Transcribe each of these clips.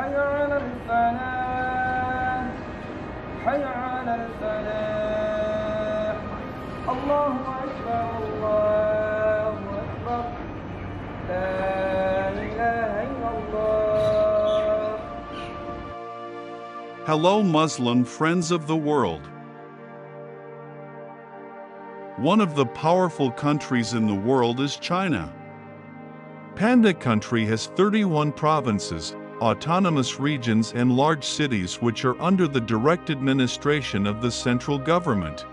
حي على الفلاح حي على الفلاح الله أكبر الله أكبر لا إله إلا الله. Hello, Muslim friends of the world. One of the powerful countries in the world is China. Panda country has 31 provinces, autonomous regions and large cities which are under the direct administration of the central government.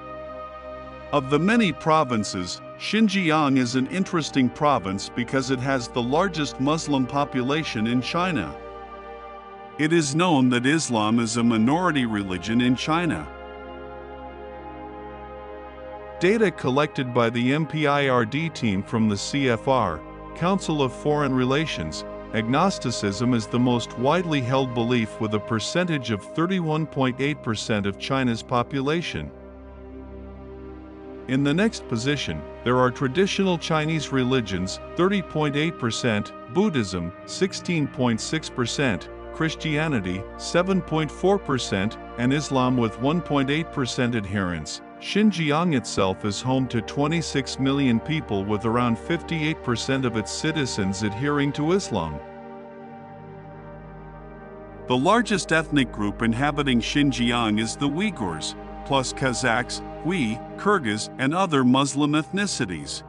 Of the many provinces, Xinjiang is an interesting province because it has the largest Muslim population in China. It is known that Islam is a minority religion in China. Data collected by the MPIRD team from the CFR, Council of Foreign Relations, agnosticism is the most widely held belief with a percentage of 31.8% of China's population. In the next position, there are traditional Chinese religions, 30.8%, Buddhism, 16.6%, Christianity, 7.4%, and Islam with 1.8% adherents. Xinjiang itself is home to 26 million people with around 58% of its citizens adhering to Islam. The largest ethnic group inhabiting Xinjiang is the Uyghurs, plus Kazakhs, Hui, Kyrgyz, and other Muslim ethnicities.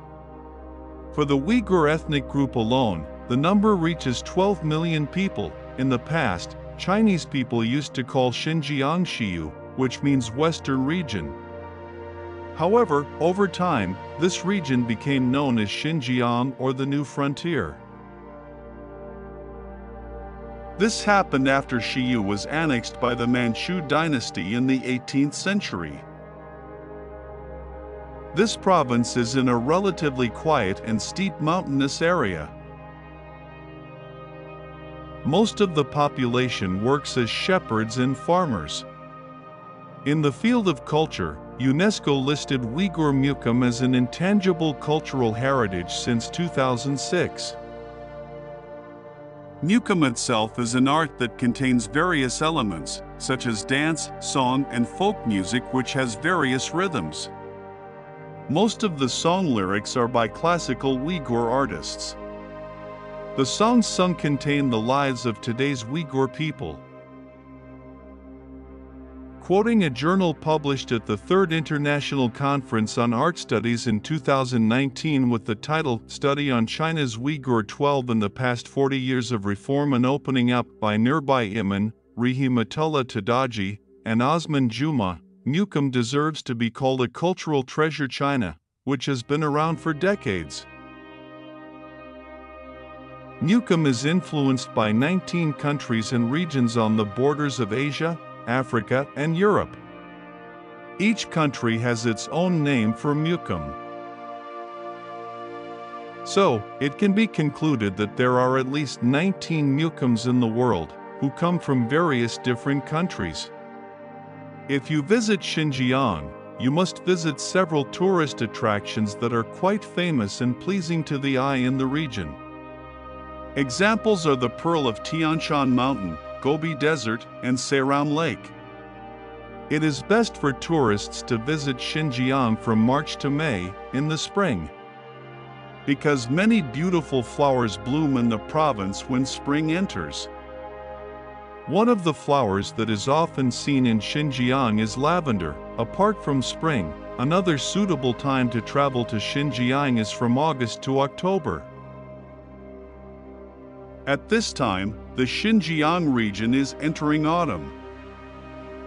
For the Uyghur ethnic group alone, the number reaches 12 million people. In the past, Chinese people used to call Xinjiang Xiyu, which means Western region. However, over time, this region became known as Xinjiang or the New Frontier. This happened after Xiyu was annexed by the Manchu dynasty in the 18th century. This province is in a relatively quiet and steep mountainous area. Most of the population works as shepherds and farmers. In the field of culture, UNESCO listed Uyghur Mukim as an intangible cultural heritage since 2006. Mukim itself is an art that contains various elements, such as dance, song, and folk music which has various rhythms. Most of the song lyrics are by classical Uyghur artists. The songs sung contain the lives of today's Uyghur people. Quoting a journal published at the Third International Conference on Art Studies in 2019 with the title Study on China's Uyghur 12 in the Past 40 Years of Reform and Opening Up by Nurbai Iman, Rehimatullah Tadaji, and Osman Juma, Mukim deserves to be called a cultural treasure China, which has been around for decades. Mukim is influenced by 19 countries and regions on the borders of Asia, Africa, and Europe. Each country has its own name for Mukim. So, it can be concluded that there are at least 19 Mukims in the world, who come from various different countries. If you visit Xinjiang, you must visit several tourist attractions that are quite famous and pleasing to the eye in the region. Examples are the Pearl of Tianshan Mountain, Gobi Desert, and Seiram Lake. It is best for tourists to visit Xinjiang from March to May, in the spring, because many beautiful flowers bloom in the province when spring enters. One of the flowers that is often seen in Xinjiang is lavender. Apart from spring, another suitable time to travel to Xinjiang is from August to October. At this time, the Xinjiang region is entering autumn.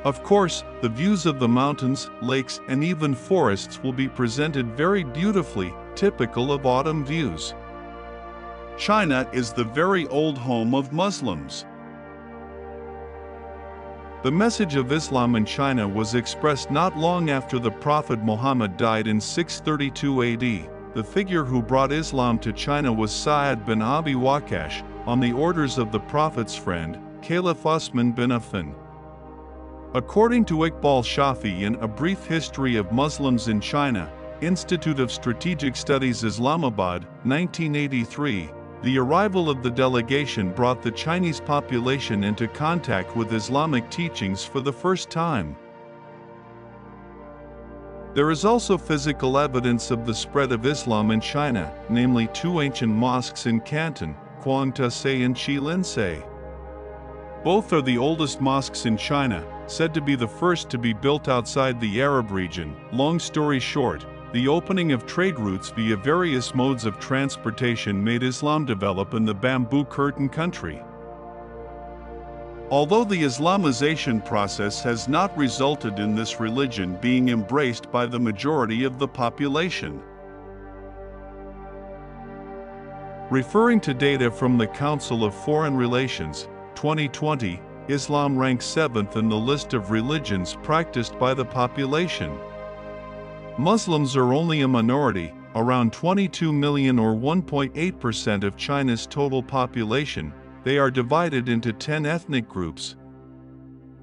Of course, the views of the mountains, lakes, and even forests will be presented very beautifully, typical of autumn views. China is the very old home of Muslims. The message of Islam in China was expressed not long after the Prophet Muhammad died in 632 AD. The figure who brought Islam to China was Sa'ad bin Abi Waqqas, on the orders of the Prophet's friend, Caliph Usman bin Affan. According to Iqbal Shafi in A Brief History of Muslims in China, Institute of Strategic Studies Islamabad, 1983, the arrival of the delegation brought the Chinese population into contact with Islamic teachings for the first time. There is also physical evidence of the spread of Islam in China, namely two ancient mosques in Canton, Quangtasei and Qilinsei. Both are the oldest mosques in China, said to be the first to be built outside the Arab region. Long story short, the opening of trade routes via various modes of transportation made Islam develop in the Bamboo Curtain country. Although the Islamization process has not resulted in this religion being embraced by the majority of the population. Referring to data from the Council of Foreign Relations, 2020, Islam ranks 7th in the list of religions practiced by the population. Muslims are only a minority, around 22 million or 1.8% of China's total population. They are divided into 10 ethnic groups.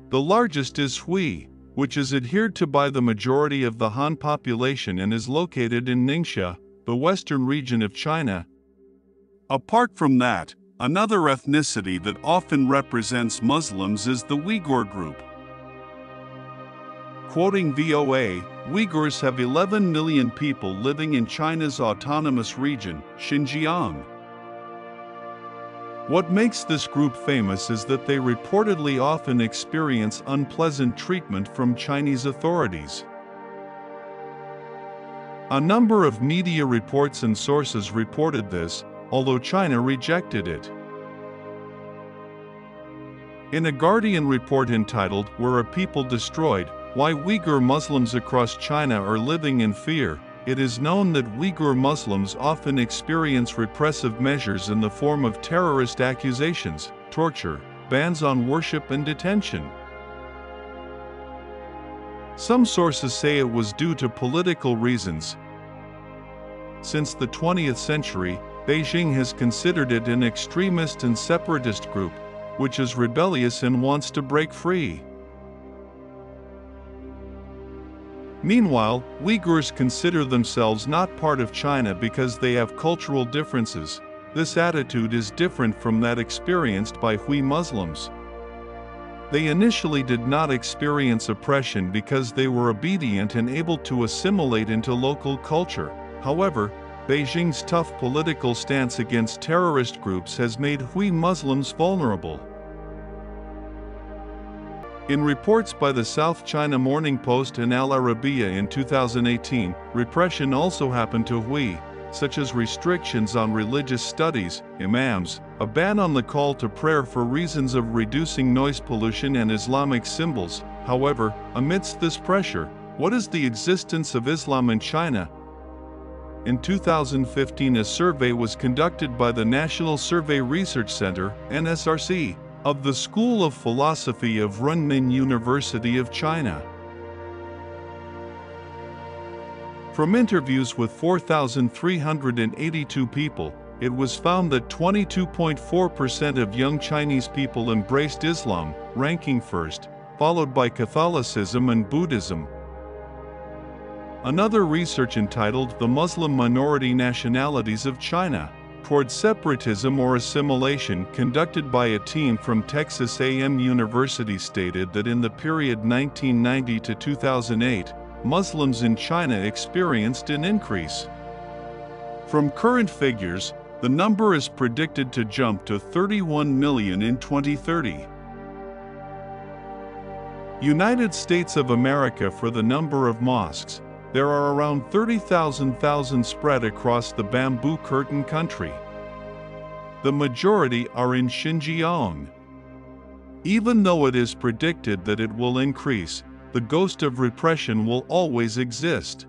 The largest is Hui, which is adhered to by the majority of the Han population and is located in Ningxia, the western region of China. Apart from that, another ethnicity that often represents Muslims is the Uyghur group. Quoting VOA, Uyghurs have 11 million people living in China's autonomous region, Xinjiang. What makes this group famous is that they reportedly often experience unpleasant treatment from Chinese authorities. A number of media reports and sources reported this, although China rejected it. In a Guardian report entitled, "Were a People Destroyed? Why Uyghur Muslims Across China Are Living in Fear," it is known that Uyghur Muslims often experience repressive measures in the form of terrorist accusations, torture, bans on worship and detention. Some sources say it was due to political reasons. Since the 20th century, Beijing has considered it an extremist and separatist group, which is rebellious and wants to break free. Meanwhile, Uyghurs consider themselves not part of China because they have cultural differences. This attitude is different from that experienced by Hui Muslims. They initially did not experience oppression because they were obedient and able to assimilate into local culture. However, Beijing's tough political stance against terrorist groups has made Hui Muslims vulnerable. In reports by the South China Morning Post and Al Arabiya in 2018, repression also happened to Hui, such as restrictions on religious studies, imams, a ban on the call to prayer for reasons of reducing noise pollution and Islamic symbols. However, amidst this pressure, what is the existence of Islam in China? In 2015, a survey was conducted by the National Survey Research Center, NSRC, of the School of Philosophy of Renmin University of China. From interviews with 4,382 people, it was found that 22.4% of young Chinese people embraced Islam, ranking first, followed by Catholicism and Buddhism. Another research entitled "The Muslim Minority Nationalities of China: Toward Separatism or Assimilation," conducted by a team from Texas A&M University, stated that in the period 1990 to 2008, Muslims in China experienced an increase. From current figures, the number is predicted to jump to 31 million in 2030. United States of America. For the number of mosques, there are around 30,000 spread across the Bamboo Curtain country. The majority are in Xinjiang. Even though it is predicted that it will increase, the ghost of repression will always exist.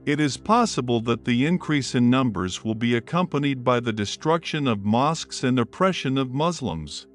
It is possible that the increase in numbers will be accompanied by the destruction of mosques and oppression of Muslims.